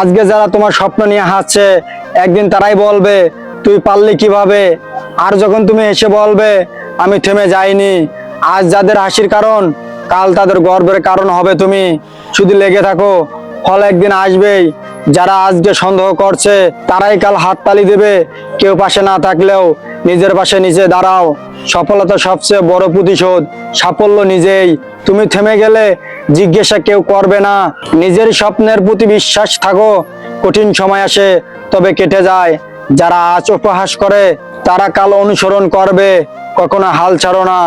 আজকে যারা তোমার স্বপ্ন নিয়ে হাসছে, একদিন তারাই বলবে তুই পারলি কিভাবে। আর যখন তুমি এসে বলবে আমি থেমে যাইনি, আজ যাদের হাসির কারণ কাল তাদের গর্বের কারণ হবে তুমি। শুধু লেগে থাকো, ফল একদিন আসবেই। যারা আজকে সন্দেহ করছে তারাই কাল হাততালি দেবে। কেউ পাশে না থাকলেও নিজের পাশে নিজে দাঁড়াও। সফলতা সবচেয়ে বড় প্রতিশোধ সাফল্য নিজেই। তুমি থেমে গেলে জিজ্ঞাসা কেউ করবে না। নিজের স্বপ্নের প্রতি বিশ্বাস থাকো। কঠিন সময় আসে তবে কেটে যায়। যারা আজ উপহাস করে তারা কাল অনুসরণ করবে। কখনো হাল ছাড়ো না,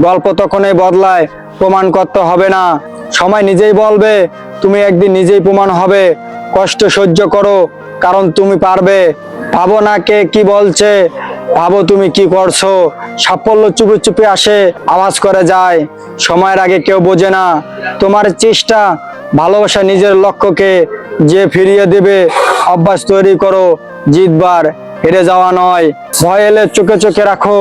গল্প তখনই বদলায়, প্রমাণ করতে হবে না। সময় নিজেই বলবে, তুমি একদিন নিজেই প্রমাণ হবে। কষ্ট সহ্য করো, কারণ তুমি পারবে। ভাবো না কে কি বলছে, ভাবো তুমি কি করছো। সাফল্য চুপি চুপি আসে, আওয়াজ করে যায়। সময়ের আগে কেউ বোঝে না তোমার চেষ্টা। ভালোবাসা নিজের লক্ষ্যকে যে ফিরিয়ে দেবে। অভ্যাস তৈরি করো, জিতবার হেরে যাওয়া নয়। ভয় এলে চোখে চোখে রাখো,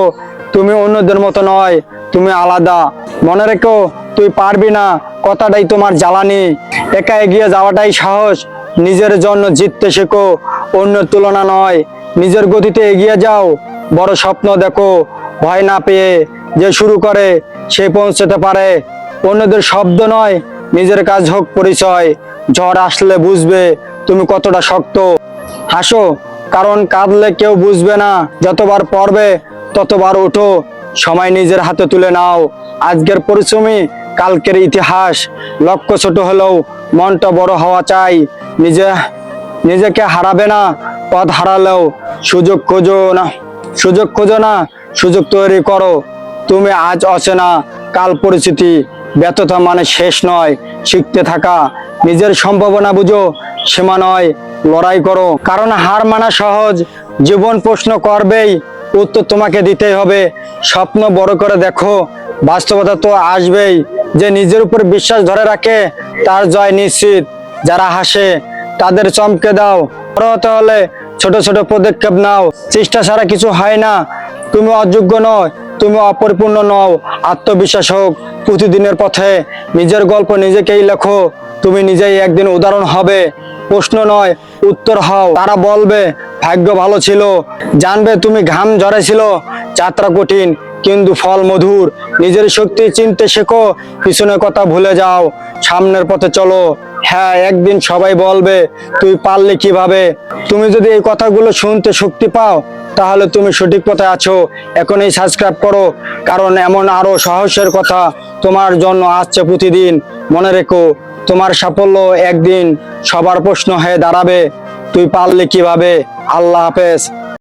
তুমি অন্যদের মতো নয়, তুমি আলাদা। মনে রেখো তুই পারবি না কথাটাই তোমার জ্বালানি। একা এগিয়ে যাওয়াটাই সাহস। নিজের জন্য জিততে শেখো, অন্যের তুলনা নয়। নিজের গতিতে এগিয়ে যাও, বড় স্বপ্ন দেখো। ভয় না পেয়ে যে শুরু করে সে পৌঁছতে পারে। অন্যদের শব্দ নয়, নিজের কাজ হোক পরিচয়। ঝড় আসলে বুঝবে তুমি কতটা শক্ত। হাসো, কারণ কাঁদলে কেউ বুঝবে না। যতবার পড়বে ততবার ওঠো। সময় নিজের হাতে তুলে নাও। আজকের পরিশ্রমী কালকের ইতিহাস। লক্ষ্য ছোট হলেও মনটা বড় হওয়া চাই। নিজেকে হারাবে না, পথ হারালেও সুযোগ খোঁজো না। সুযোগ তৈরি করো। তুমি আজ অচেনা, কাল পরিচিতি। ব্যর্থতা মানে শেষ নয়, শিখতে থাকা। নিজের সম্ভাবনা বুঝো, সীমা নয়, লড়াই করো। কারণ হার মানা সহজ, জীবন প্রশ্ন করবেই, উত্তর তোমাকে দিতেই হবে। স্বপ্ন বড় করে দেখো, বাস্তবতা তো আসবেই। যে নিজের উপর বিশ্বাস ধরে রাখে তার জয় নিশ্চিত। যারা হাসে তাদের চমকে দাও। বড় হতে হলে ছোট ছোট পদক্ষেপ নাও। চেষ্টা ছাড়া কিছু হয় না। তুমি অযোগ্য নয়, তুমি অপরিপূর্ণ নও। আত্মবিশ্বাস হোক প্রতিদিনের পথে। নিজের গল্প নিজেকেই লেখো, তুমি নিজেই একদিন উদাহরণ হবে। প্রশ্ন নয়, উত্তর হও। তারা বলবে ভাগ্য ভালো ছিল, জানবে তুমি ঘাম ঝরেছিল। যাত্রা কঠিন কিন্তু ফল মধুর। নিজের শক্তি চিনতে শেখো, পিছনের কথা ভুলে যাও, সামনের পথে চলো। হ্যাঁ, একদিন সবাই বলবে তুই পারলি কিভাবে। তুমি যদি এই কথাগুলো শুনতে শক্তি পাও তাহলে তুমি সঠিক পথে আছো। এখনই সাবস্ক্রাইব করো, কারণ এমন আরো সাহসের কথা তোমার জন্য আসছে প্রতিদিন। মনে রেখো, তোমার সাফল্য একদিন সবার প্রশ্ন হয়ে দাঁড়াবে। তুই পারলি কিভাবে। আল্লাহ হাফেজ।